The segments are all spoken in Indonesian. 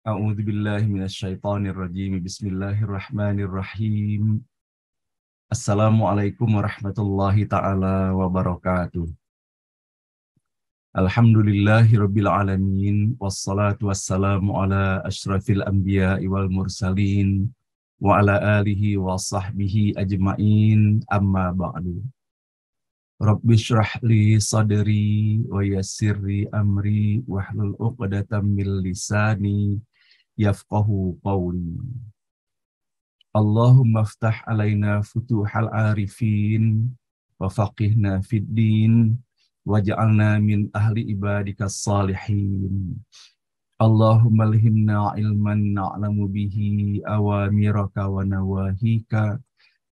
A'udzu billahi minasyaitonir rajim. Bismillahirrahmanirrahim. Assalamualaikum warahmatullahi taala wabarakatuh. Alhamdulillahirabbil alamin wassalatu wassalamu ala asyrafil anbiya'i wal mursalin wa ala alihi wa sahbihi ajmain amma ba'du. Rabbi shrah li sadri wa yassirli amri wahlul 'uqdatam min lisani yafqahu qawli. Allahumma aftah alaina futuhal arifin wa faqihna fid din waj'alna min ahli ibadikas salihin. Allahumma alhimna ilman na'lamu bihi awamiraka wa nawahika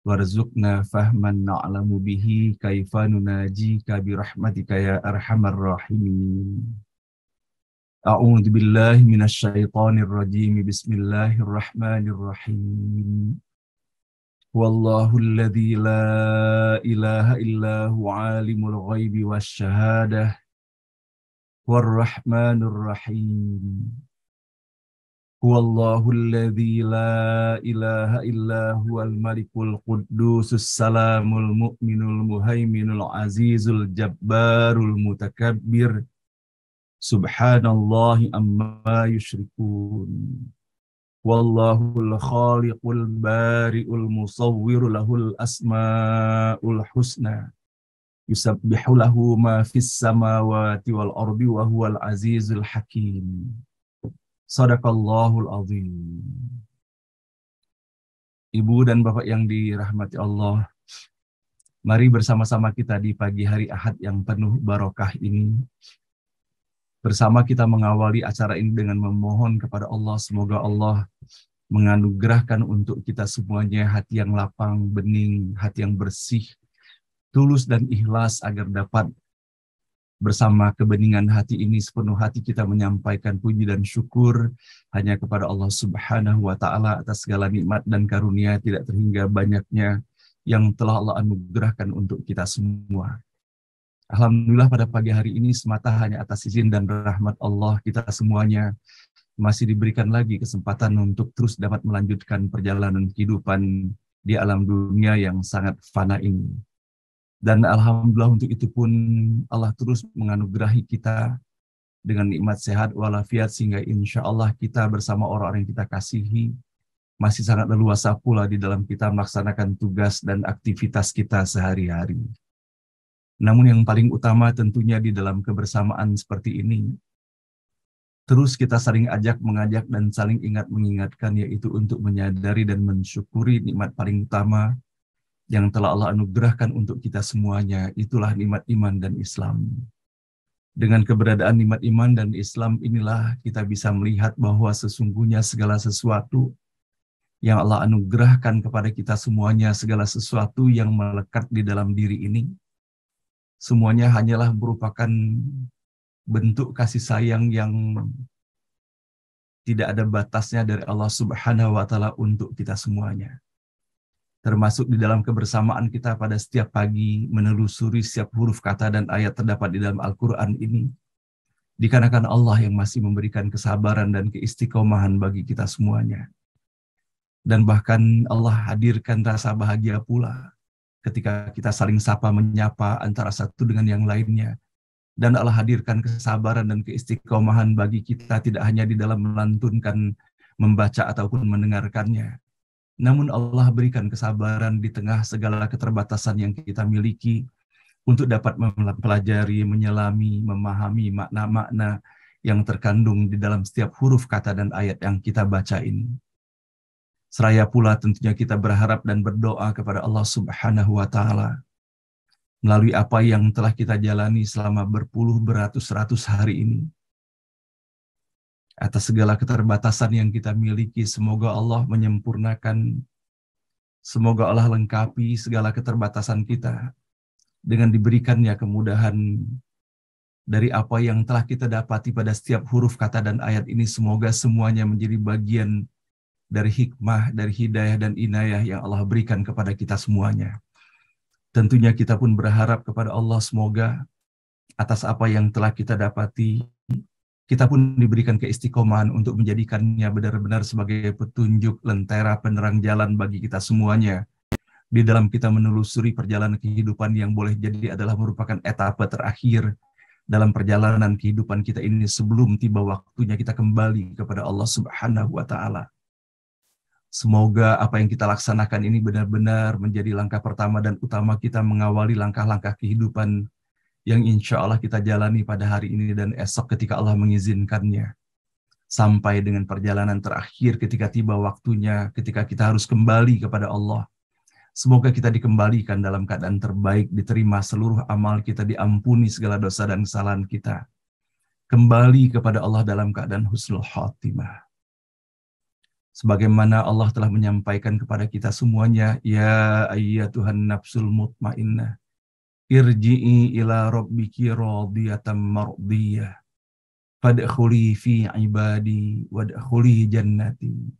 warzuqna fahman na'lamu bihi kaifa nunajika birahmatika ya arhamar rahimin. A'udzu billahi minasyaitonir rajim. Bismillahirrahmanirrahim. Wallahu alladzi la ilaha illa huwa alimul ghaibi wasyahadah warrahmanur rahim. Wallahu alladzi la ilaha illa huwal malikul quddusus salamul mu'minul muhaiminul azizul jabbarul mutakabbir. Subhanallahi amma yushrikun. Wallahul khaliqul bari'ul musawwiru lahul asma'ul husna. Yusabbihu lahu ma fis samawati wal ardi wa huwal azizul hakim. Shadaqallahul azim. Ibu dan bapak yang dirahmati Allah, mari bersama-sama kita di pagi hari Ahad yang penuh barokah ini. Bersama kita mengawali acara ini dengan memohon kepada Allah, semoga Allah menganugerahkan untuk kita semuanya hati yang lapang, bening, hati yang bersih, tulus dan ikhlas agar dapat bersama kebeningan hati ini sepenuh hati kita menyampaikan puji dan syukur hanya kepada Allah Subhanahu wa taala atas segala nikmat dan karunia tidak terhingga banyaknya yang telah Allah anugerahkan untuk kita semua. Alhamdulillah pada pagi hari ini semata hanya atas izin dan rahmat Allah kita semuanya masih diberikan lagi kesempatan untuk terus dapat melanjutkan perjalanan kehidupan di alam dunia yang sangat fana ini. Dan alhamdulillah untuk itu pun Allah terus menganugerahi kita dengan nikmat sehat walafiat sehingga insya Allah kita bersama orang-orang yang kita kasihi masih sangat leluasa pula di dalam kita melaksanakan tugas dan aktivitas kita sehari-hari. Namun yang paling utama tentunya di dalam kebersamaan seperti ini, terus kita saling mengajak dan saling ingat mengingatkan, yaitu untuk menyadari dan mensyukuri nikmat paling utama yang telah Allah anugerahkan untuk kita semuanya, itulah nikmat iman dan Islam. Dengan keberadaan nikmat iman dan Islam inilah kita bisa melihat bahwa sesungguhnya segala sesuatu yang Allah anugerahkan kepada kita semuanya, segala sesuatu yang melekat di dalam diri ini, semuanya hanyalah merupakan bentuk kasih sayang yang tidak ada batasnya dari Allah Subhanahu wa taala untuk kita semuanya. Termasuk di dalam kebersamaan kita pada setiap pagi menelusuri setiap huruf kata dan ayat terdapat di dalam Al-Qur'an ini. Dikarenakan Allah yang masih memberikan kesabaran dan keistiqomahan bagi kita semuanya. Dan bahkan Allah hadirkan rasa bahagia pula ketika kita saling sapa menyapa antara satu dengan yang lainnya. Dan Allah hadirkan kesabaran dan keistiqomahan bagi kita tidak hanya di dalam melantunkan, membaca ataupun mendengarkannya. Namun Allah berikan kesabaran di tengah segala keterbatasan yang kita miliki untuk dapat mempelajari, menyelami, memahami makna-makna yang terkandung di dalam setiap huruf kata dan ayat yang kita baca ini. Seraya pula tentunya kita berharap dan berdoa kepada Allah Subhanahu wa taala melalui apa yang telah kita jalani selama berpuluh beratus-ratus hari ini. Atas segala keterbatasan yang kita miliki, semoga Allah menyempurnakan, semoga Allah lengkapi segala keterbatasan kita dengan diberikannya kemudahan dari apa yang telah kita dapati pada setiap huruf kata dan ayat ini. Semoga semuanya menjadi bagian dari hikmah, dari hidayah dan inayah yang Allah berikan kepada kita semuanya. Tentunya kita pun berharap kepada Allah semoga atas apa yang telah kita dapati, kita pun diberikan keistiqomahan untuk menjadikannya benar-benar sebagai petunjuk lentera penerang jalan bagi kita semuanya. Di dalam kita menelusuri perjalanan kehidupan yang boleh jadi adalah merupakan etapa terakhir dalam perjalanan kehidupan kita ini sebelum tiba waktunya kita kembali kepada Allah Subhanahu wa Ta'ala. Semoga apa yang kita laksanakan ini benar-benar menjadi langkah pertama dan utama kita mengawali langkah-langkah kehidupan yang insya Allah kita jalani pada hari ini dan esok ketika Allah mengizinkannya. Sampai dengan perjalanan terakhir ketika tiba waktunya, ketika kita harus kembali kepada Allah. Semoga kita dikembalikan dalam keadaan terbaik, diterima seluruh amal kita, diampuni segala dosa dan kesalahan kita. Kembali kepada Allah dalam keadaan husnul khatimah. Sebagaimana Allah telah menyampaikan kepada kita semuanya, ya ayyatuhan nafsul mutmainnah, irji'i ila rabbiki radiyatan mardiyah, fadkhuli fi ibadi wadkhuli jannati.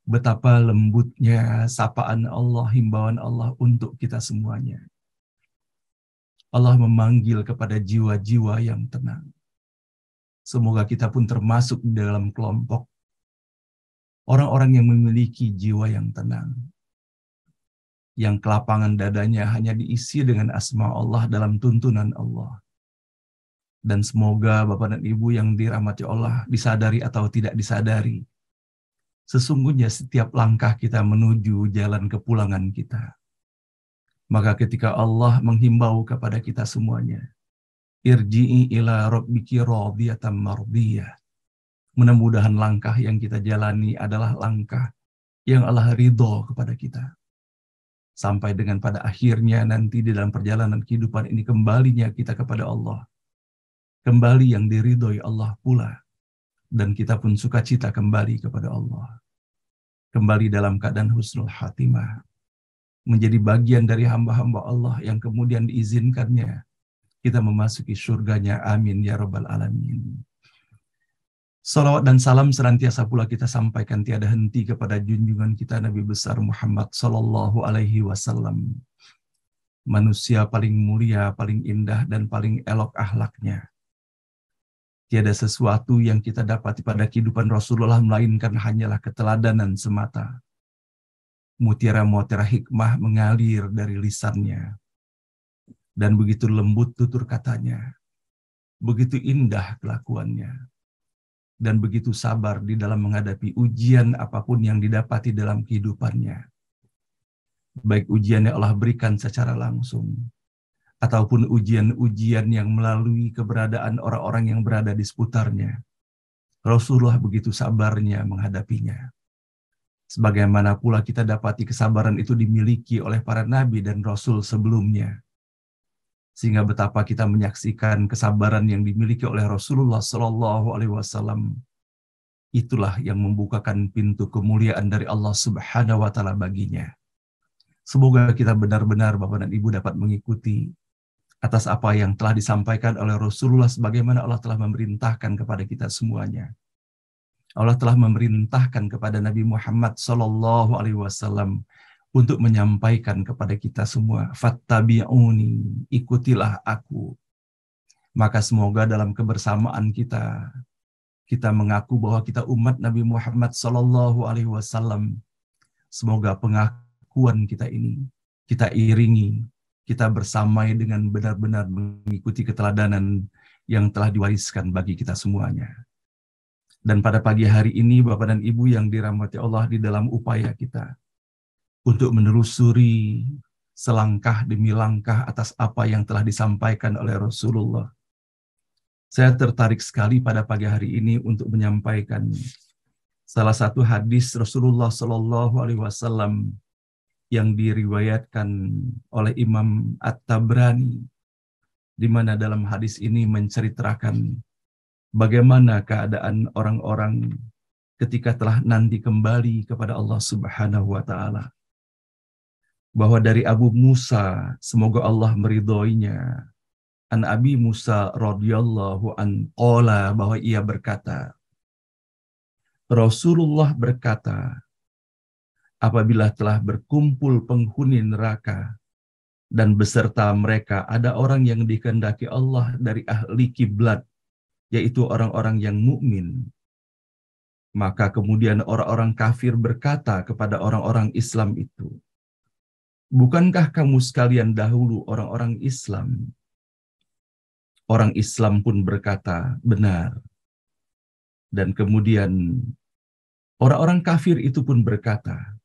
Betapa lembutnya sapaan Allah, himbauan Allah untuk kita semuanya. Allah memanggil kepada jiwa-jiwa yang tenang. Semoga kita pun termasuk dalam kelompok orang-orang yang memiliki jiwa yang tenang, yang kelapangan dadanya hanya diisi dengan asma Allah dalam tuntunan Allah. Dan semoga Bapak dan Ibu yang dirahmati Allah, disadari atau tidak disadari, sesungguhnya setiap langkah kita menuju jalan kepulangan kita. Maka ketika Allah menghimbau kepada kita semuanya, irji'i ila rabbiki radiyatan mardiyah, mudah-mudahan langkah yang kita jalani adalah langkah yang Allah ridho kepada kita. Sampai dengan pada akhirnya nanti di dalam perjalanan kehidupan ini kembalinya kita kepada Allah. Kembali yang diridhoi Allah pula. Dan kita pun sukacita kembali kepada Allah. Kembali dalam keadaan husnul khatimah. Menjadi bagian dari hamba-hamba Allah yang kemudian diizinkannya kita memasuki surganya. Amin ya rabbal alamin. Salawat dan salam senantiasa pula kita sampaikan tiada henti kepada junjungan kita Nabi besar Muhammad sallallahu alaihi wasallam. Manusia paling mulia, paling indah dan paling elok akhlaknya. Tiada sesuatu yang kita dapati pada kehidupan Rasulullah melainkan hanyalah keteladanan semata. Mutiara-mutiara hikmah mengalir dari lisannya. Dan begitu lembut tutur katanya. Begitu indah kelakuannya. Dan begitu sabar di dalam menghadapi ujian apapun yang didapati dalam kehidupannya. Baik ujian yang Allah berikan secara langsung, ataupun ujian-ujian yang melalui keberadaan orang-orang yang berada di seputarnya. Rasulullah begitu sabarnya menghadapinya. Sebagaimana pula kita dapati kesabaran itu dimiliki oleh para nabi dan rasul sebelumnya. Sehingga betapa kita menyaksikan kesabaran yang dimiliki oleh Rasulullah Sallallahu Alaihi Wasallam. Itulah yang membukakan pintu kemuliaan dari Allah Subhanahu Wa Taala baginya. Semoga kita benar-benar Bapak dan Ibu dapat mengikuti atas apa yang telah disampaikan oleh Rasulullah sebagaimana Allah telah memerintahkan kepada kita semuanya. Allah telah memerintahkan kepada Nabi Muhammad Sallallahu Alaihi Wasallam untuk menyampaikan kepada kita semua, fattabi'uni, ikutilah aku. Maka semoga dalam kebersamaan kita mengaku bahwa kita umat Nabi Muhammad sallallahu alaihi wasallam. Semoga pengakuan kita ini kita iringi, kita bersamai dengan benar-benar mengikuti keteladanan yang telah diwariskan bagi kita semuanya. Dan pada pagi hari ini Bapak dan Ibu yang dirahmati Allah, di dalam upaya kita untuk menelusuri selangkah demi langkah atas apa yang telah disampaikan oleh Rasulullah. Saya tertarik sekali pada pagi hari ini untuk menyampaikan salah satu hadis Rasulullah Shallallahu Alaihi Wasallam yang diriwayatkan oleh Imam At-Tabrani, di mana dalam hadis ini menceritakan bagaimana keadaan orang-orang ketika telah nanti kembali kepada Allah Subhanahu Wa Taala. Bahwa dari Abu Musa, semoga Allah meridhoinya, an Abi Musa radhiyallahu an qala, bahwa ia berkata, Rasulullah berkata, apabila telah berkumpul penghuni neraka dan beserta mereka ada orang yang dikehendaki Allah dari ahli kiblat yaitu orang-orang yang mukmin. Maka kemudian orang-orang kafir berkata kepada orang-orang Islam itu, bukankah kamu sekalian dahulu orang-orang Islam? Orang Islam pun berkata, benar. Dan kemudian orang-orang kafir itu pun berkata,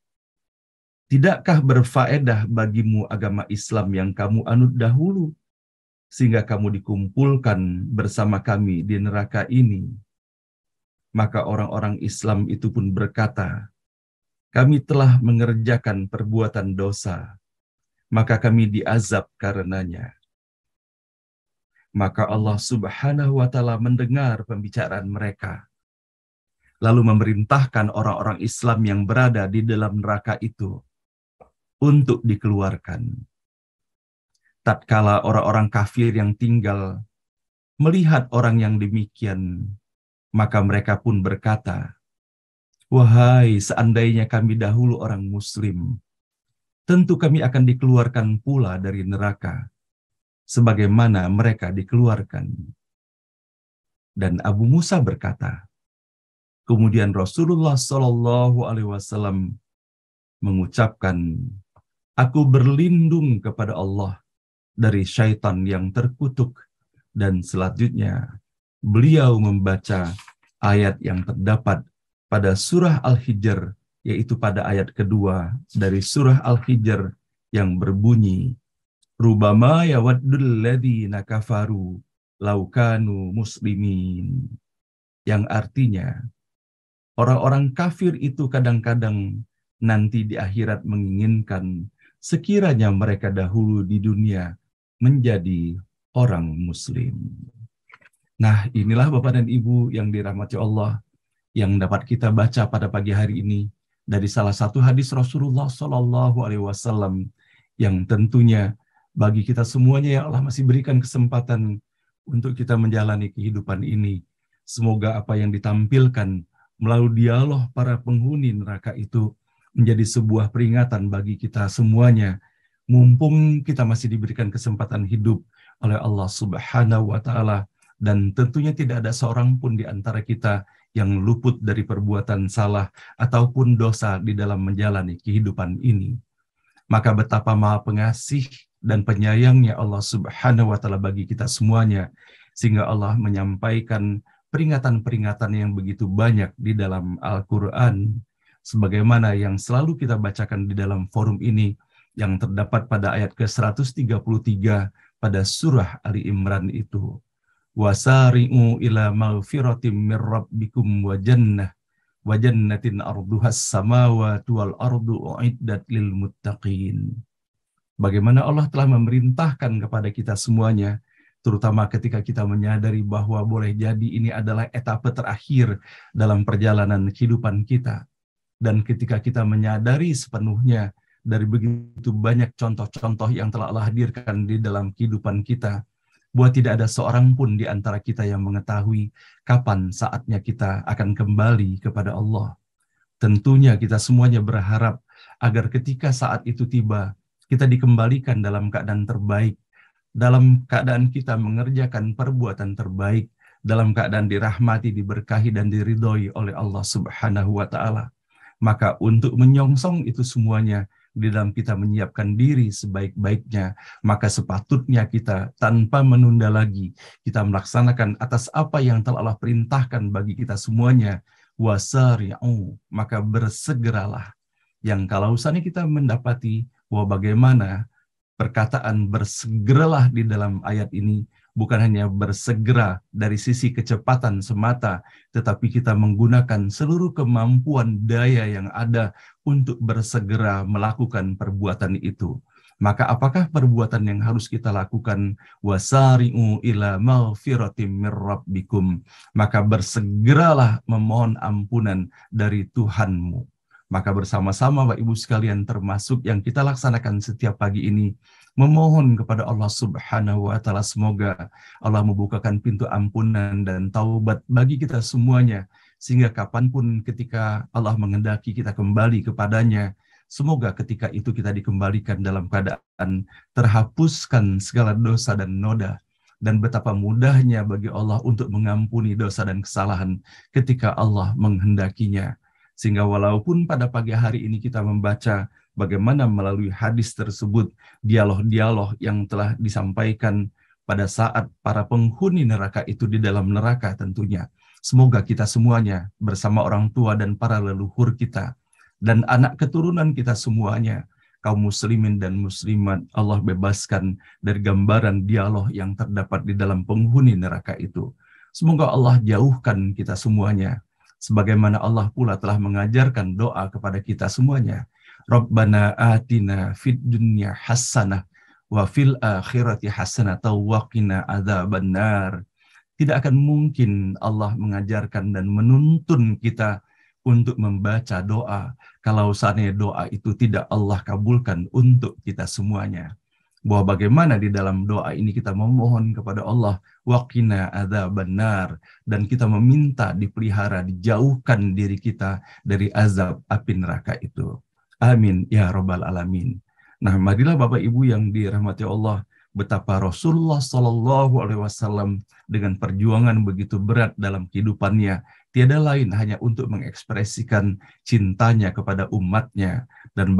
tidakkah berfaedah bagimu agama Islam yang kamu anut dahulu, sehingga kamu dikumpulkan bersama kami di neraka ini? Maka orang-orang Islam itu pun berkata, kami telah mengerjakan perbuatan dosa, maka kami diazab karenanya. Maka Allah Subhanahu wa Ta'ala mendengar pembicaraan mereka, lalu memerintahkan orang-orang Islam yang berada di dalam neraka itu untuk dikeluarkan. Tatkala orang-orang kafir yang tinggal melihat orang yang demikian, maka mereka pun berkata, wahai seandainya kami dahulu orang Muslim, tentu kami akan dikeluarkan pula dari neraka, sebagaimana mereka dikeluarkan. Dan Abu Musa berkata, kemudian Rasulullah Shallallahu Alaihi Wasallam mengucapkan, aku berlindung kepada Allah dari syaitan yang terkutuk. Dan selanjutnya beliau membaca ayat yang terdapat pada surah Al-Hijr, yaitu pada ayat kedua dari surah Al-Hijr yang berbunyi, rubama yawaddul ladzina kafaru law kanu muslimin. Yang artinya, orang-orang kafir itu kadang-kadang nanti di akhirat menginginkan sekiranya mereka dahulu di dunia menjadi orang Muslim. Nah, inilah Bapak dan Ibu yang dirahmati Allah yang dapat kita baca pada pagi hari ini dari salah satu hadis Rasulullah Shallallahu Alaihi Wasallam yang tentunya bagi kita semuanya yang Allah masih berikan kesempatan untuk kita menjalani kehidupan ini. Semoga apa yang ditampilkan melalui dialog para penghuni neraka itu menjadi sebuah peringatan bagi kita semuanya. Mumpung kita masih diberikan kesempatan hidup oleh Allah Subhanahu wa Ta'ala, dan tentunya tidak ada seorang pun di antara kita yang luput dari perbuatan salah ataupun dosa di dalam menjalani kehidupan ini. Maka betapa maha pengasih dan penyayangnya Allah Subhanahu wa Ta'ala bagi kita semuanya, sehingga Allah menyampaikan peringatan-peringatan yang begitu banyak di dalam Al-Quran, sebagaimana yang selalu kita bacakan di dalam forum ini, yang terdapat pada ayat ke-133 pada surah Ali Imran itu. Wasari'u ila maghfiratim mir rabbikum wa jannatin arduhas samawati wal ardu uiddat lil muttaqin. Bagaimana Allah telah memerintahkan kepada kita semuanya, terutama ketika kita menyadari bahwa boleh jadi ini adalah etapa terakhir dalam perjalanan kehidupan kita. Dan ketika kita menyadari sepenuhnya dari begitu banyak contoh-contoh yang telah Allah hadirkan di dalam kehidupan kita, bahwa tidak ada seorang pun di antara kita yang mengetahui kapan saatnya kita akan kembali kepada Allah. Tentunya kita semuanya berharap agar ketika saat itu tiba, kita dikembalikan dalam keadaan terbaik, dalam keadaan kita mengerjakan perbuatan terbaik, dalam keadaan dirahmati, diberkahi, dan diridhoi oleh Allah Subhanahu wa Ta'ala. Maka untuk menyongsong itu semuanya, di dalam kita menyiapkan diri sebaik-baiknya, maka sepatutnya kita tanpa menunda lagi, kita melaksanakan atas apa yang telah Allah perintahkan bagi kita semuanya. Wasari'u, maka bersegeralah. Yang kalau misalnya kita mendapati bahwa bagaimana perkataan bersegeralah di dalam ayat ini bukan hanya bersegera dari sisi kecepatan semata, tetapi kita menggunakan seluruh kemampuan daya yang ada untuk bersegera melakukan perbuatan itu. Maka apakah perbuatan yang harus kita lakukan? Wasari'u ila maghfiratim mir rabbikum. Maka bersegeralah memohon ampunan dari Tuhanmu. Maka bersama-sama Bapak Ibu sekalian, termasuk yang kita laksanakan setiap pagi ini, memohon kepada Allah Subhanahu wa Ta'ala, semoga Allah membukakan pintu ampunan dan taubat bagi kita semuanya, sehingga kapanpun ketika Allah menghendaki kita kembali kepadanya, semoga ketika itu kita dikembalikan dalam keadaan terhapuskan segala dosa dan noda, dan betapa mudahnya bagi Allah untuk mengampuni dosa dan kesalahan ketika Allah menghendakinya. Sehingga walaupun pada pagi hari ini kita membaca bagaimana melalui hadis tersebut, dialog-dialog yang telah disampaikan pada saat para penghuni neraka itu di dalam neraka tentunya. Semoga kita semuanya bersama orang tua dan para leluhur kita dan anak keturunan kita semuanya, kaum muslimin dan muslimat, Allah bebaskan dari gambaran dialog yang terdapat di dalam penghuni neraka itu. Semoga Allah jauhkan kita semuanya, sebagaimana Allah pula telah mengajarkan doa kepada kita semuanya. Rabbana atina fid dunya hasanah wa fil akhirati hasanah wa qina adzabannar. Tidak akan mungkin Allah mengajarkan dan menuntun kita untuk membaca doa kalau seandainya doa itu tidak Allah kabulkan untuk kita semuanya. Bahwa bagaimana di dalam doa ini kita memohon kepada Allah waqina adzabannar, dan kita meminta dipelihara, dijauhkan diri kita dari azab api neraka itu. Amin ya rabbal alamin. Nah, marilah Bapak Ibu yang dirahmati Allah, betapa Rasulullah Shallallahu Alaihi Wasallam dengan perjuangan begitu berat dalam kehidupannya, tiada lain hanya untuk mengekspresikan cintanya kepada umatnya, dan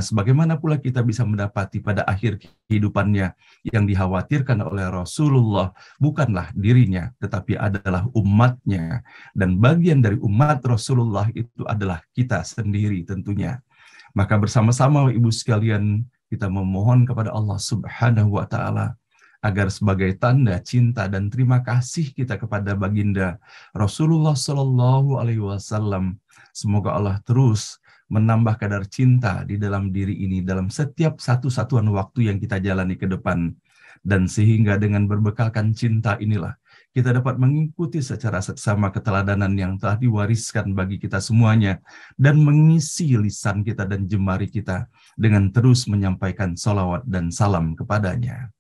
sebagaimana pula kita bisa mendapati pada akhir kehidupannya yang dikhawatirkan oleh Rasulullah bukanlah dirinya, tetapi adalah umatnya, dan bagian dari umat Rasulullah itu adalah kita sendiri tentunya. Maka bersama-sama Ibu sekalian kita memohon kepada Allah Subhanahu wa Ta'ala agar sebagai tanda cinta dan terima kasih kita kepada baginda Rasulullah Shallallahu Alaihi Wasallam, semoga Allah terus menambah kadar cinta di dalam diri ini dalam setiap satu satuan waktu yang kita jalani ke depan, dan sehingga dengan berbekalkan cinta inilah kita dapat mengikuti secara seksama keteladanan yang telah diwariskan bagi kita semuanya, dan mengisi lisan kita dan jemari kita dengan terus menyampaikan salawat dan salam kepadanya.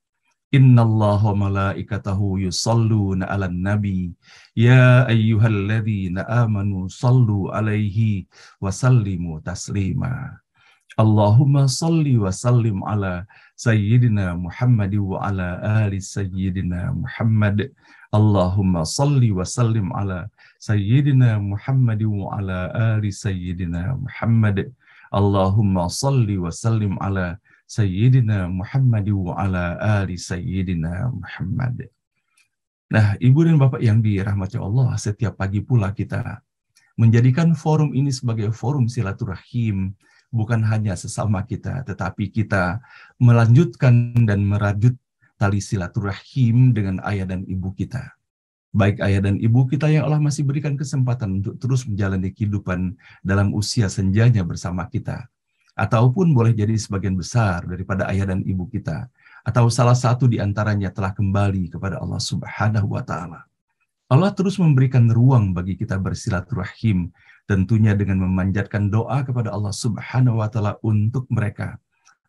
Innallaha wa malaikatahu yusalluna 'alan nabi ya ayyuhalladzina amanu sallu 'alaihi wa sallimu taslima. Allahumma salli wa sallim ala sayyidina Muhammad wa ala ali sayyidina Muhammad. Allahumma salli wa sallim ala sayyidina Muhammad wa ala ali sayyidina Muhammad. Allahumma salli wa sallim ala sayyidina Muhammad wa ala ali sayyidina Muhammad. Nah, Ibu dan Bapak yang dirahmati Allah, setiap pagi pula kita menjadikan forum ini sebagai forum silaturahim, bukan hanya sesama kita, tetapi kita melanjutkan dan merajut tali silaturahim dengan ayah dan ibu kita. Baik ayah dan ibu kita yang Allah masih berikan kesempatan untuk terus menjalani kehidupan dalam usia senjanya bersama kita. Ataupun boleh jadi sebagian besar daripada ayah dan ibu kita, atau salah satu di antaranya telah kembali kepada Allah Subhanahu wa Ta'ala. Allah terus memberikan ruang bagi kita bersilaturahim, tentunya dengan memanjatkan doa kepada Allah Subhanahu wa Ta'ala untuk mereka,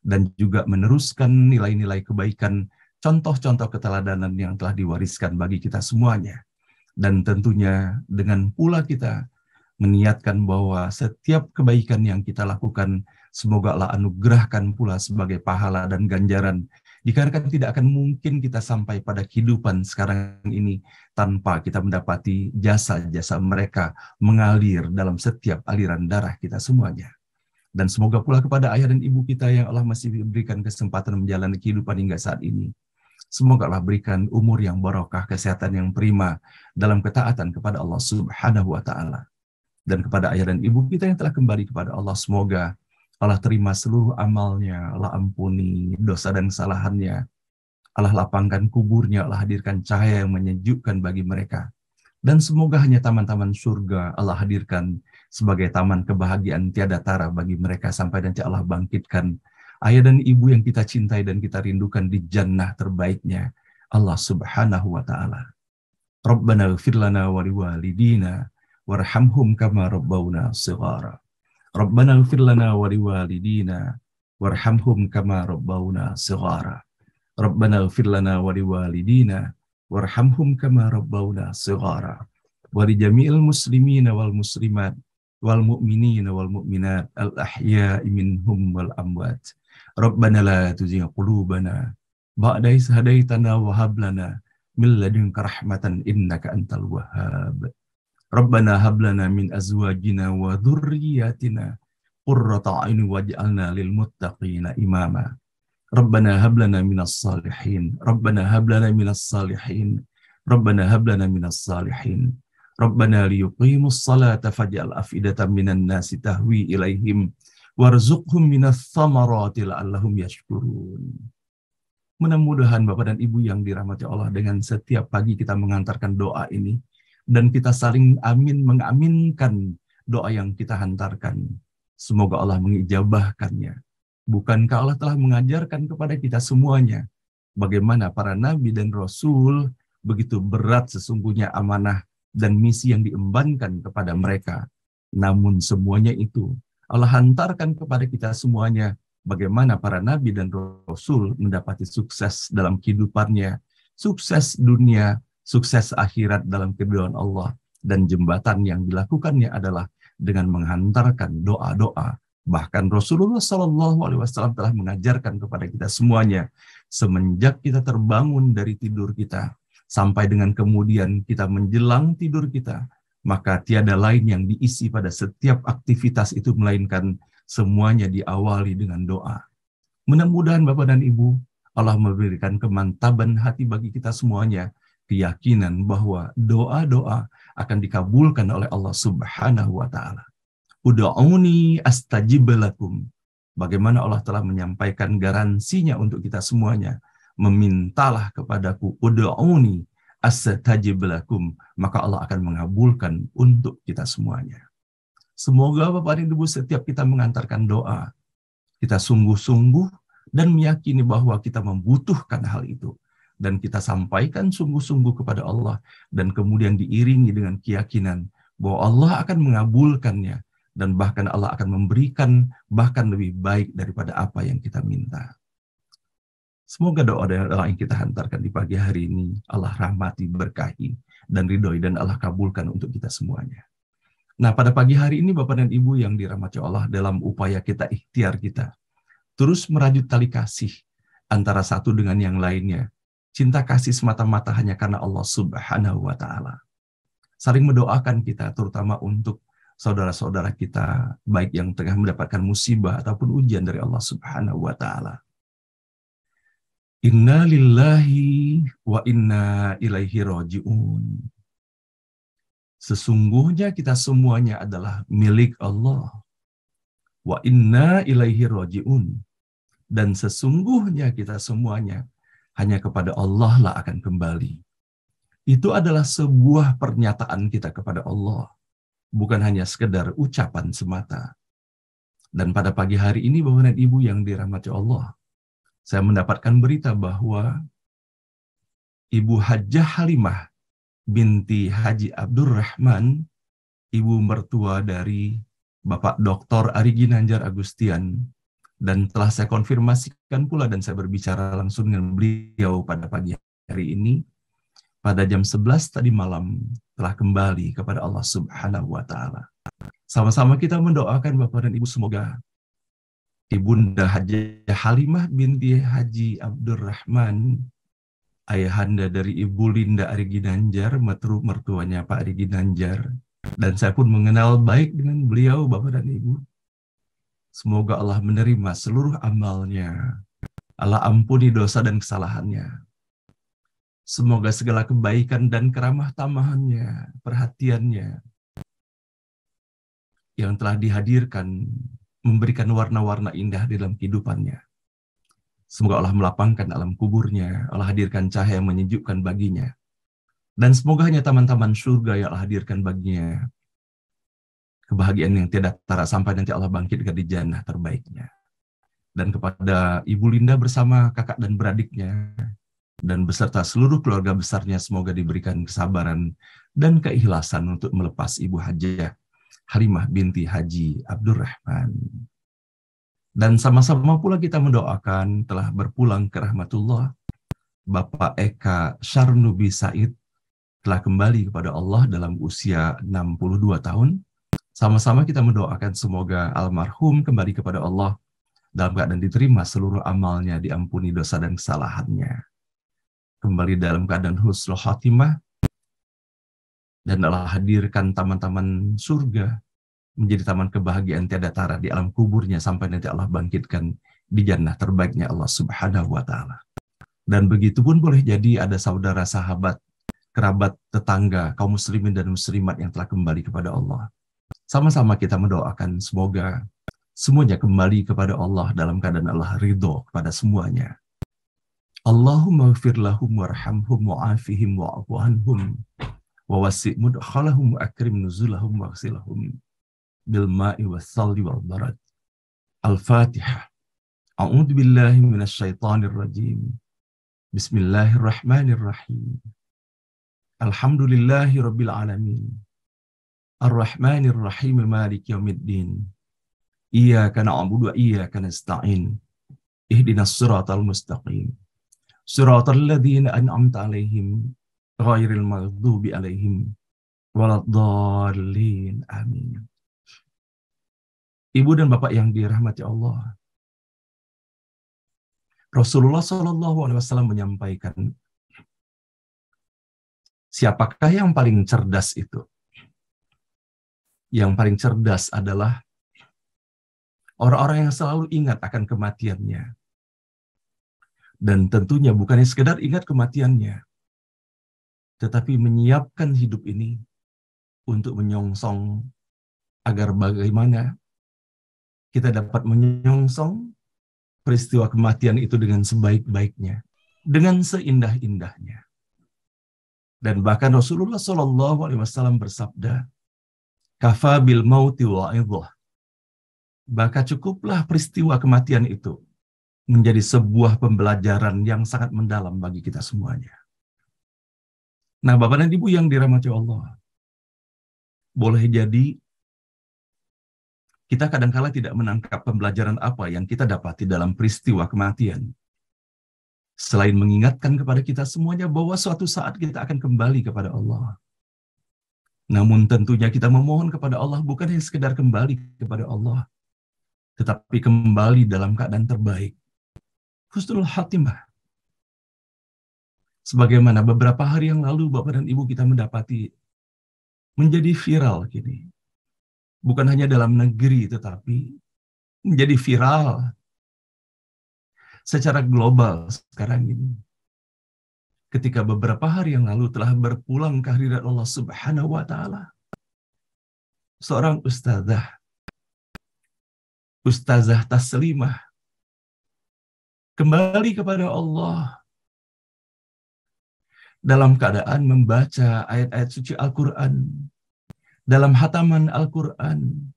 dan juga meneruskan nilai-nilai kebaikan, contoh-contoh keteladanan yang telah diwariskan bagi kita semuanya. Dan tentunya dengan pula kita meniatkan bahwa setiap kebaikan yang kita lakukan, semoga Allah anugerahkan pula sebagai pahala dan ganjaran, dikarenakan tidak akan mungkin kita sampai pada kehidupan sekarang ini tanpa kita mendapati jasa-jasa mereka mengalir dalam setiap aliran darah kita semuanya. Dan semoga pula kepada ayah dan ibu kita yang Allah masih berikan kesempatan menjalani kehidupan hingga saat ini, semoga Allah berikan umur yang barokah, kesehatan yang prima dalam ketaatan kepada Allah Subhanahu wa Ta'ala. Dan kepada ayah dan ibu kita yang telah kembali kepada Allah, semoga Allah terima seluruh amalnya, Allah ampuni dosa dan kesalahannya, Allah lapangkan kuburnya, Allah hadirkan cahaya yang menyejukkan bagi mereka. Dan semoga hanya taman-taman surga Allah hadirkan sebagai taman kebahagiaan tiada tara bagi mereka sampai nanti Allah bangkitkan ayah dan ibu yang kita cintai dan kita rindukan di jannah terbaiknya Allah Subhanahu wa Ta'ala. Rabbana ighfir lana wa liwalidina warhamhum kama rabbawna shighara. Rabbana ighfir lana wa liwalidina warhamhum kama rabbawna shighara. Rabbana ighfir lana wa liwalidina warhamhum kama rabbawna shighara. Wa li jami'il muslimina wal muslimat wal mu'minina wal mu'minat al ahya'i minhum wal amwat. Rabbana la tuzigh qulubana ba'da idh hadaitana wa hab lana min ladunka rahmatan innaka antal wahhab. Rabbana hab lana min azwajina wa dhurriyyatina qurrata a'yun waj'alna lil muttaqina imama. Rabbana hab lana minas salihin. Rabbana hab lana minas salihin. Rabbana hab lana minas salihin. Rabbana liyuqimus salata faj'al afidatan minan nasi tahwi ilaihim warzuqhum minas thamarati la'allahum yashkurun. Mudah-mudahan Bapak dan Ibu yang dirahmati Allah, dengan setiap pagi kita mengantarkan doa ini dan kita saling mengaminkan doa yang kita hantarkan. Semoga Allah mengijabahkannya. Bukankah Allah telah mengajarkan kepada kita semuanya bagaimana para nabi dan rasul begitu berat sesungguhnya amanah dan misi yang diembankan kepada mereka. Namun semuanya itu Allah hantarkan kepada kita semuanya bagaimana para nabi dan rasul mendapati sukses dalam kehidupannya, sukses dunia, sukses akhirat dalam keridhaan Allah, dan jembatan yang dilakukannya adalah dengan menghantarkan doa-doa. Bahkan Rasulullah SAW telah mengajarkan kepada kita semuanya, semenjak kita terbangun dari tidur kita, sampai dengan kemudian kita menjelang tidur kita, maka tiada lain yang diisi pada setiap aktivitas itu, melainkan semuanya diawali dengan doa. Mudah-mudahan Bapak dan Ibu, Allah memberikan kemantaban hati bagi kita semuanya, keyakinan bahwa doa-doa akan dikabulkan oleh Allah Subhanahu wa Ta'ala. Ud'uni astajib lakum. Bagaimana Allah telah menyampaikan garansinya untuk kita semuanya. Memintalah kepadaku, ud'uni astajib lakum, maka Allah akan mengabulkan untuk kita semuanya. Semoga Bapak dan Ibu setiap kita mengantarkan doa, kita sungguh-sungguh dan meyakini bahwa kita membutuhkan hal itu. Dan kita sampaikan sungguh-sungguh kepada Allah, dan kemudian diiringi dengan keyakinan bahwa Allah akan mengabulkannya, dan bahkan Allah akan memberikan bahkan lebih baik daripada apa yang kita minta. Semoga doa-doa yang kita hantarkan di pagi hari ini Allah rahmati, berkahi, dan ridhoi, dan Allah kabulkan untuk kita semuanya. Nah, pada pagi hari ini Bapak dan Ibu yang dirahmati Allah, dalam upaya kita, ikhtiar kita, terus merajut tali kasih antara satu dengan yang lainnya. Cinta kasih semata-mata hanya karena Allah Subhanahu wa Ta'ala. Saling mendoakan kita, terutama untuk saudara-saudara kita, baik yang tengah mendapatkan musibah ataupun ujian dari Allah Subhanahu wa Ta'ala. Inna lillahi wa inna ilaihi raji'un. Sesungguhnya kita semuanya adalah milik Allah. Wa inna ilaihi raji'un. Dan sesungguhnya kita semuanya hanya kepada Allah lah akan kembali. Itu adalah sebuah pernyataan kita kepada Allah. Bukan hanya sekedar ucapan semata. Dan pada pagi hari ini Bapak dan Ibu yang dirahmati Allah, saya mendapatkan berita bahwa Ibu Hajjah Halimah binti Haji Abdurrahman, ibu mertua dari Bapak Dr. Ari Ginanjar Agustian, dan telah saya konfirmasikan pula dan saya berbicara langsung dengan beliau pada pagi hari ini, pada jam 11 tadi malam telah kembali kepada Allah Subhanahu wa Ta'ala. Sama-sama kita mendoakan Bapak dan Ibu, semoga Ibunda Hajjah Halimah binti Haji Abdurrahman, ayahanda dari Ibu Linda Ari Ginanjar, mertuanya Pak Ari Ginanjar, dan saya pun mengenal baik dengan beliau Bapak dan Ibu. Semoga Allah menerima seluruh amalnya, Allah ampuni dosa dan kesalahannya. Semoga segala kebaikan dan keramah tamahannya, perhatiannya yang telah dihadirkan memberikan warna-warna indah di dalam kehidupannya. Semoga Allah melapangkan alam kuburnya, Allah hadirkan cahaya yang menyejukkan baginya. Dan semoga hanya taman-taman surga yang Allah hadirkan baginya kebahagiaan yang tidak tara sampai nanti Allah bangkitkan di jannah terbaiknya. Dan kepada Ibu Linda bersama kakak dan beradiknya, dan beserta seluruh keluarga besarnya, semoga diberikan kesabaran dan keikhlasan untuk melepas Ibu Hajjah Halimah binti Haji Abdurrahman. Dan sama-sama pula kita mendoakan telah berpulang ke rahmatullah Bapak Eka Syarnubi Said, telah kembali kepada Allah dalam usia 62 tahun. Sama-sama kita mendoakan semoga almarhum kembali kepada Allah dalam keadaan diterima seluruh amalnya, diampuni dosa dan kesalahannya. kembali dalam keadaan husnul khatimah, dan Allah hadirkan taman-taman surga menjadi taman kebahagiaan tiada tara di alam kuburnya sampai nanti Allah bangkitkan di jannah terbaiknya Allah Subhanahu wa taala. Dan begitu pun boleh jadi ada saudara, sahabat, kerabat, tetangga, kaum muslimin dan muslimat yang telah kembali kepada Allah. Sama-sama kita mendoakan semoga semuanya kembali kepada Allah dalam keadaan Allah ridho kepada semuanya. Allahumma ighfir lahum warhamhum wa'afihim wa'afu anhum wa wasi' mudkhalahum wa akrim nuzulahum wa ghsilahum bil ma'i was salji wal barad. Al-Fatihah. A'udzu billahi minasy syaithanir rajim. Bismillahirrahmanirrahim. Alhamdulillahi rabbil alamin. Ar-Rahmanir Rahim Maliki Yaumiddin. Iyyaka na'budu wa iyyaka nasta'in. Ihdinas siratal mustaqim. Siratal ladzina an'amta 'alaihim ghairil maghdubi 'alaihim waladdallin. Amin. Ibu dan Bapak yang dirahmati Allah, Rasulullah SAW menyampaikan, siapakah yang paling cerdas itu? Yang paling cerdas adalah orang-orang yang selalu ingat akan kematiannya. Dan tentunya bukannya sekedar ingat kematiannya, tetapi menyiapkan hidup ini untuk menyongsong agar bagaimana kita dapat menyongsong peristiwa kematian itu dengan sebaik-baiknya, dengan seindah-indahnya. Dan bahkan Rasulullah SAW bersabda, "Kafa bil mauti wa'idhah." Maka cukuplah peristiwa kematian itu menjadi sebuah pembelajaran yang sangat mendalam bagi kita semuanya. Nah, Bapak dan Ibu yang dirahmati Allah, boleh jadi kita kadang-kala tidak menangkap pembelajaran apa yang kita dapati dalam peristiwa kematian. Selain mengingatkan kepada kita semuanya bahwa suatu saat kita akan kembali kepada Allah. Namun tentunya kita memohon kepada Allah bukan hanya sekedar kembali kepada Allah, tetapi kembali dalam keadaan terbaik, husnul khatimah. Sebagaimana beberapa hari yang lalu Bapak dan Ibu kita mendapati menjadi viral kini. Bukan hanya dalam negeri, tetapi menjadi viral secara global sekarang ini. Ketika beberapa hari yang lalu telah berpulang ke hadirat Allah Subhanahu wa taala, seorang Ustazah Taslimah kembali kepada Allah dalam keadaan membaca ayat-ayat suci Al-Quran, dalam hataman Al-Quran,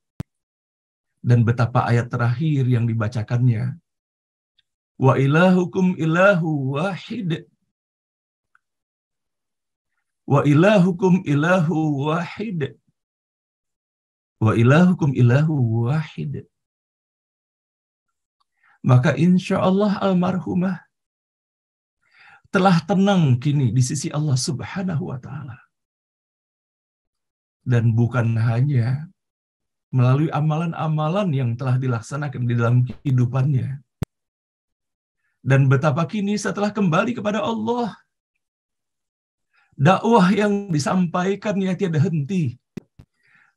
dan betapa ayat terakhir yang dibacakannya, wa ilahukum ilahu wahid, wa ilahukum ilahu wahid, wa ilahukum ilahu wahid. Maka insya Allah almarhumah telah tenang kini di sisi Allah Subhanahu wa taala. Dan bukan hanya melalui amalan-amalan yang telah dilaksanakan di dalam kehidupannya. Dan betapa kini setelah kembali kepada Allah, dakwah yang disampaikannya tiada henti,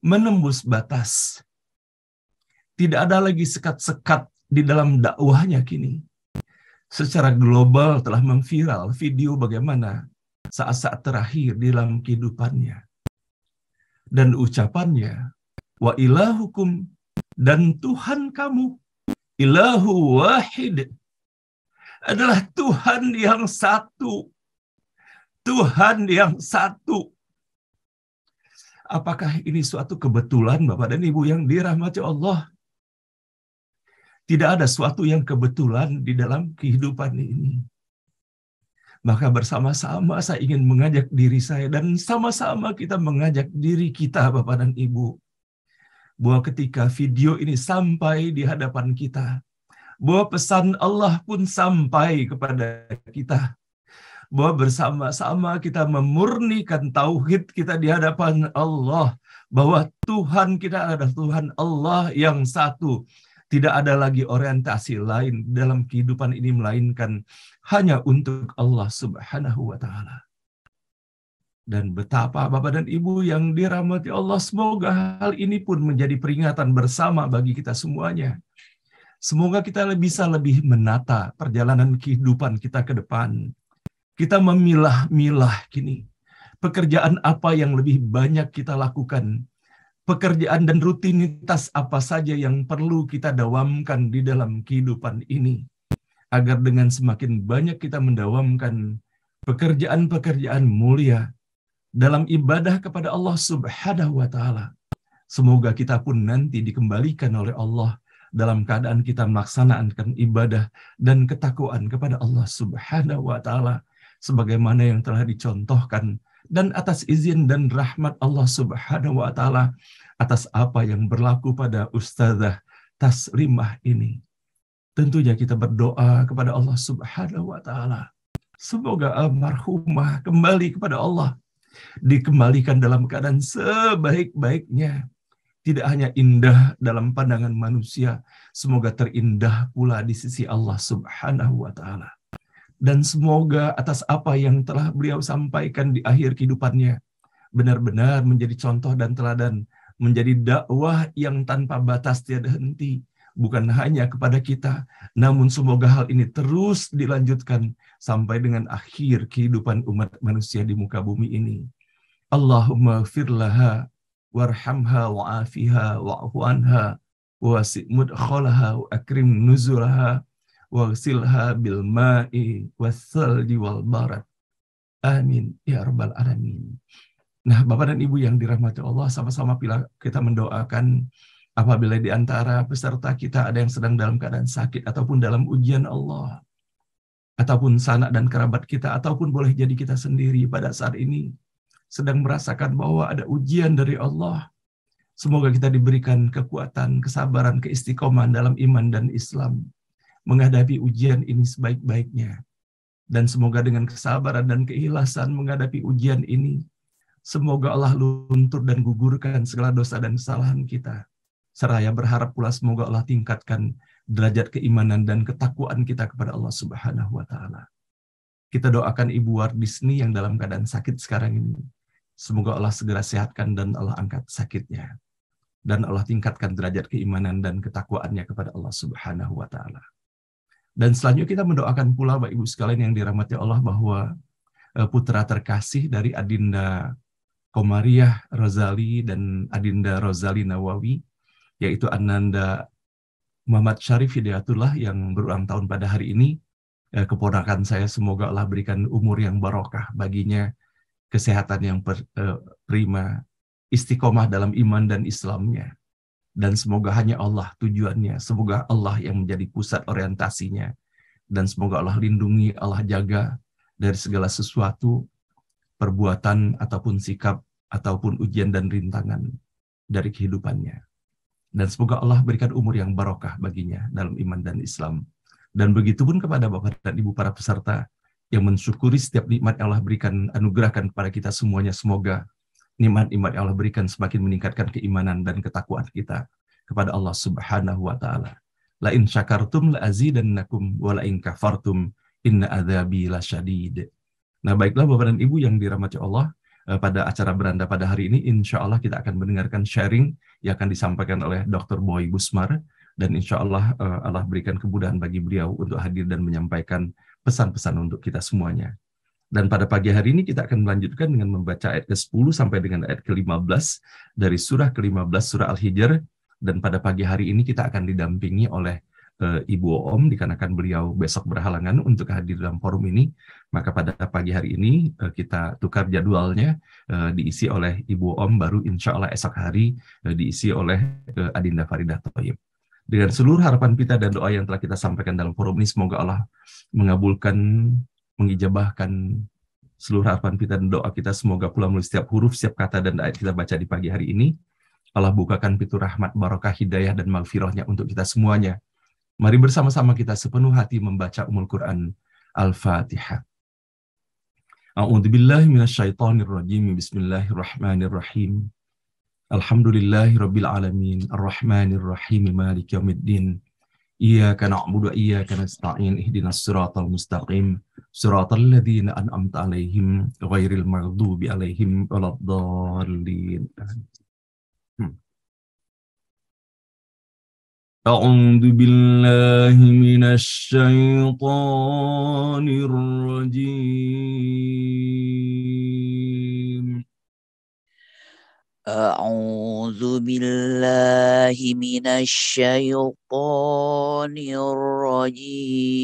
menembus batas. Tidak ada lagi sekat-sekat di dalam dakwahnya kini. Secara global telah memviral video bagaimana saat-saat terakhir di dalam kehidupannya. Dan ucapannya, wa ilahukum, dan Tuhan kamu, ilahu wahid, adalah Tuhan yang satu. Tuhan yang satu. Apakah ini suatu kebetulan Bapak dan Ibu yang dirahmati Allah? Tidak ada suatu yang kebetulan di dalam kehidupan ini. Maka bersama-sama saya ingin mengajak diri saya dan sama-sama kita mengajak diri kita Bapak dan Ibu, bahwa ketika video ini sampai di hadapan kita, bahwa pesan Allah pun sampai kepada kita, bahwa bersama-sama kita memurnikan tauhid kita di hadapan Allah, bahwa Tuhan kita adalah Tuhan Allah yang satu, Tidak ada lagi orientasi lain dalam kehidupan ini melainkan hanya untuk Allah Subhanahu wa taala. Dan betapa Bapak dan Ibu yang dirahmati Allah, semoga hal ini pun menjadi peringatan bersama bagi kita semuanya. Semoga kita bisa lebih menata perjalanan kehidupan kita ke depan. Kita memilah-milah kini pekerjaan apa yang lebih banyak kita lakukan. Pekerjaan dan rutinitas apa saja yang perlu kita dawamkan di dalam kehidupan ini. Agar dengan semakin banyak kita mendawamkan pekerjaan-pekerjaan mulia dalam ibadah kepada Allah Subhanahu wa taala, semoga kita pun nanti dikembalikan oleh Allah dalam keadaan kita melaksanakan ibadah dan ketakwaan kepada Allah Subhanahu wa taala sebagaimana yang telah dicontohkan dan atas izin dan rahmat Allah Subhanahu wa taala atas apa yang berlaku pada Ustazah Taslimah ini. Tentunya kita berdoa kepada Allah Subhanahu wa taala. Semoga almarhumah kembali kepada Allah, dikembalikan dalam keadaan sebaik-baiknya. Tidak hanya indah dalam pandangan manusia, semoga terindah pula di sisi Allah Subhanahu wa taala. Dan semoga atas apa yang telah beliau sampaikan di akhir kehidupannya benar-benar menjadi contoh dan teladan, menjadi dakwah yang tanpa batas tiada henti, bukan hanya kepada kita, namun semoga hal ini terus dilanjutkan sampai dengan akhir kehidupan umat manusia di muka bumi ini. Allahumma firlaha warhamha wa'afiha wa'fu anha wasi' mudkhalaha wa akrim nuzulaha waghsilha bil ma'i was-salji wal barad. Amin ya rabbal alamin. Nah, Bapak dan Ibu yang dirahmati Allah, sama-sama kita mendoakan apabila di antara peserta kita ada yang sedang dalam keadaan sakit ataupun dalam ujian Allah, ataupun sanak dan kerabat kita, ataupun boleh jadi kita sendiri pada saat ini sedang merasakan bahwa ada ujian dari Allah. Semoga kita diberikan kekuatan, kesabaran, keistiqomahan dalam iman dan Islam menghadapi ujian ini sebaik-baiknya. Dan semoga dengan kesabaran dan keikhlasan menghadapi ujian ini, semoga Allah luntur dan gugurkan segala dosa dan kesalahan kita. Seraya berharap pula semoga Allah tingkatkan derajat keimanan dan ketakwaan kita kepada Allah Subhanahu wa taala. Kita doakan Ibu Wardisni yang dalam keadaan sakit sekarang ini. Semoga Allah segera sehatkan dan Allah angkat sakitnya. Dan Allah tingkatkan derajat keimanan dan ketakwaannya kepada Allah Subhanahu wa taala. Dan selanjutnya kita mendoakan pula Bapak Ibu sekalian yang dirahmati Allah bahwa putra terkasih dari Adinda Komariah Rozali dan Adinda Rozali Nawawi, yaitu Ananda Muhammad Syarif Hidayatullah yang berulang tahun pada hari ini, keponakan saya, semoga Allah berikan umur yang barokah baginya, kesehatan yang prima, istiqomah dalam iman dan Islamnya. Dan semoga hanya Allah tujuannya, semoga Allah yang menjadi pusat orientasinya. Dan semoga Allah lindungi, Allah jaga dari segala sesuatu, perbuatan ataupun sikap, ataupun ujian dan rintangan dari kehidupannya. Dan semoga Allah berikan umur yang barokah baginya dalam iman dan Islam. Dan begitu pun kepada Bapak dan Ibu para peserta yang mensyukuri setiap nikmat yang Allah berikan, anugerahkan kepada kita semuanya. Semoga nikmat-nikmat yang Allah berikan semakin meningkatkan keimanan dan ketakwaan kita kepada Allah Subhanahu wa taala. La in syakartum la azidannakum wa la in kafartum inna adzabi lasyadid. Nah, baiklah Bapak dan Ibu yang dirahmati Allah, pada acara beranda pada hari ini insya Allah kita akan mendengarkan sharing yang akan disampaikan oleh Dr. Boy Busmar, dan insya Allah Allah berikan kemudahan bagi beliau untuk hadir dan menyampaikan pesan-pesan untuk kita semuanya. Dan pada pagi hari ini kita akan melanjutkan dengan membaca ayat ke-10 sampai dengan ayat ke-15 dari surah ke-15 surah Al-Hijr. Dan pada pagi hari ini kita akan didampingi oleh Ibu Om, dikarenakan beliau besok berhalangan untuk hadir dalam forum ini. Maka pada pagi hari ini kita tukar jadwalnya, diisi oleh Ibu Om, baru insya Allah esok hari diisi oleh Adinda Faridah Thoyib. Dengan seluruh harapan kita dan doa yang telah kita sampaikan dalam forum ini, semoga Allah mengabulkan, mengijabahkan seluruh harapan kita dan doa kita. Semoga pula melalui setiap huruf, setiap kata dan ayat kita baca di pagi hari ini, Allah bukakan pintu rahmat, barokah, hidayah, dan maghfirahnya untuk kita semuanya. Mari bersama-sama kita sepenuh hati membaca Ummul Quran Al-Fatihah. A'udzubillahi minasyaitonirrajim. Bismillahirrahmanirrahim. Alhamdulillahirabbil alamin, arrahmanirrahim, maliki yaumiddin. إياك نعبد وإياك نستعين اهدنا الصراط المستقيم صراط الذين أنعمت عليهم غير المغضوب عليهم ولا الضالين. أعوذ بالله من الشيطان الرجيم. أعوذ بالله من الشيطان الرجيم.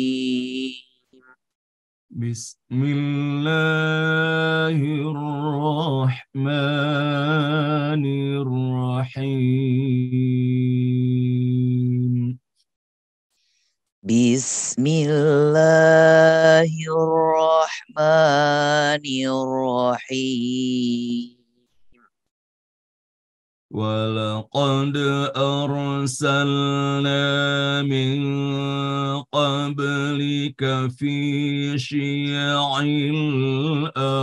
بسم الله الرحمن الرحيم. بسم الله الرحمن الرحيم. ولقد أرسلنا من قبلك في شيع الأولين.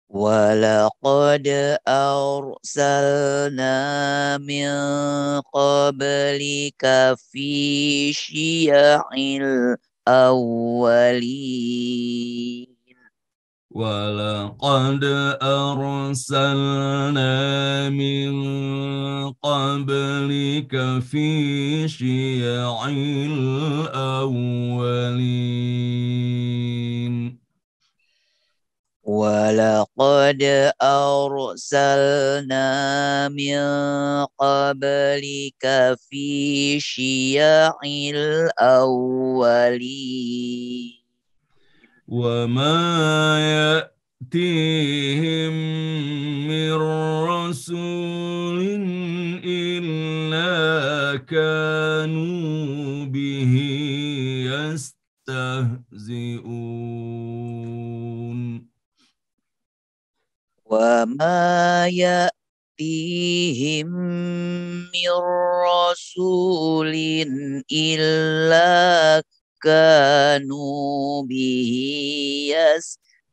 ولقد أرسلنا من قبلك في شيع الأولين. ولقد أرسلنا من قبلك في شيع الأولين. ولقد أرسلنا من قبلك في شيع الأولين. وما يأتيهم من رسول إلا كانوا به يستهزئون. وما يأتيهم من رسول إلا كانوا به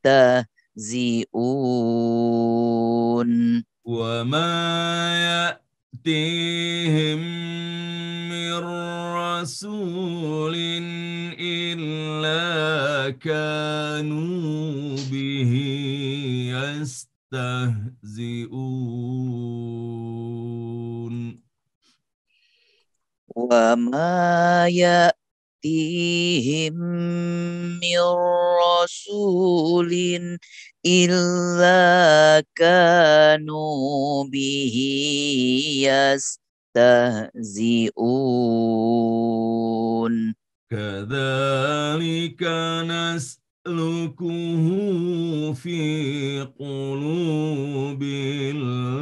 يستهزئون. وما يأتيهم من رسول إلا كانوا به يستهزئون. وما يأتيهم من رسول إلا كانوا به يستهزئون. كذلك نسلكه في قلوب المجرمين.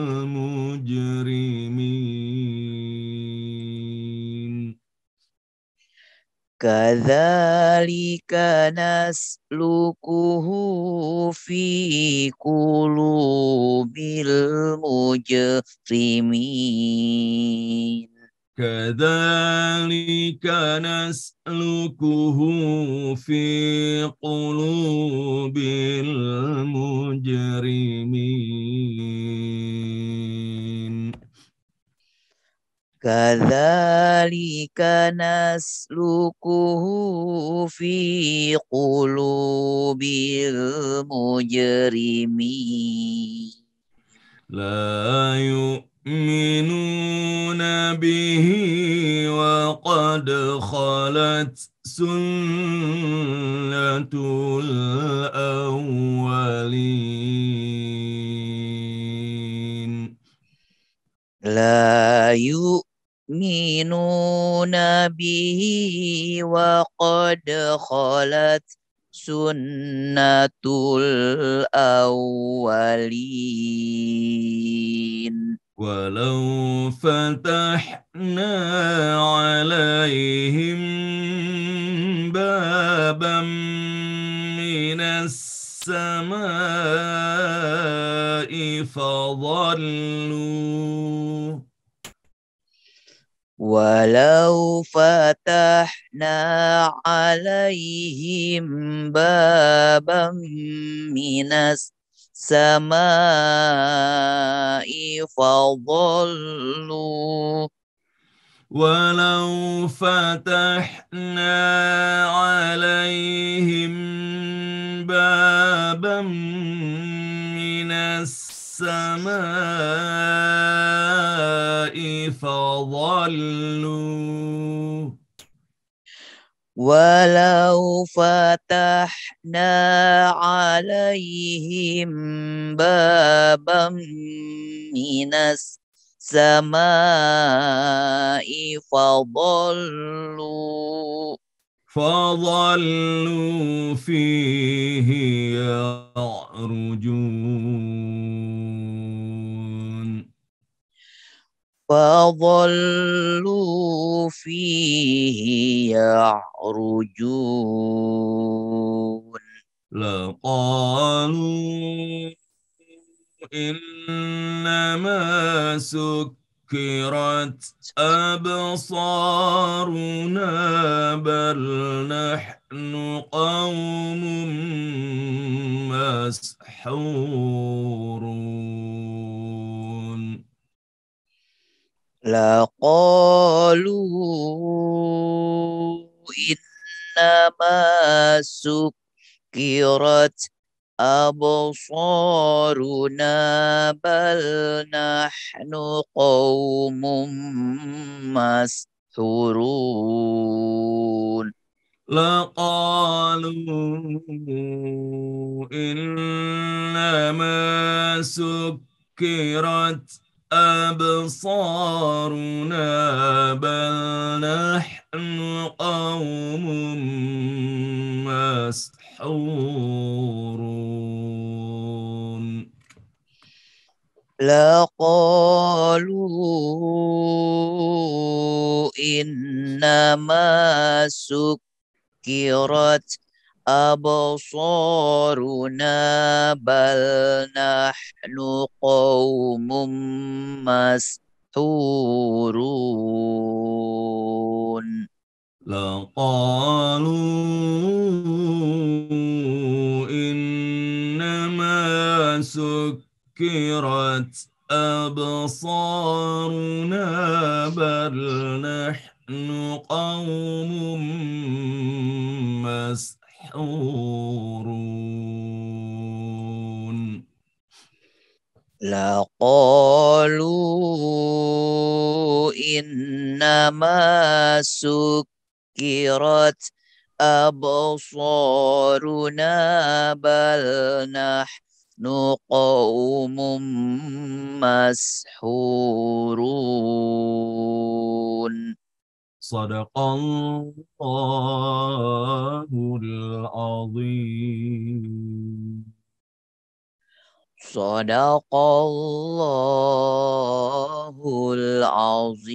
كذلك نسلكه في قلوب المجرمين. كذلك نسلكه في قلوب المجرمين. كذلك نسلكه في قلوب المجرمين. لا يؤمنون به وقد خلت سنة الأولين. لا يؤمنون به وقد خلت سنة الأولين. ولو فتحنا عليهم بابا من السماء فظلوا ولو فتحنا عليهم بابا من السماء فظلوا ولو فتحنا عليهم بابا من السماء فظلوا ولو فتحنا عليهم بابا من السماء فظلوا فيه يعرجون فظلوا فيه يعرجون لقالوا إنما سكرت أبصارنا بل نحن قوم مسحورون لقالوا إنما سكرت أبصارنا بل نحن قوم مسحورون لقالوا إنما سكرت أبصارنا بل نحن قوم مسحورون لقالوا إنما سكرت أبصارنا بل نحن قوم مسحورون لقالوا إنما سكرت أبصارنا بل نحن قوم مسحورون لقالوا إنما سكرت أبصارنا بل نحن قوم مسحورون صدق الله العظيم صدق الله العظيم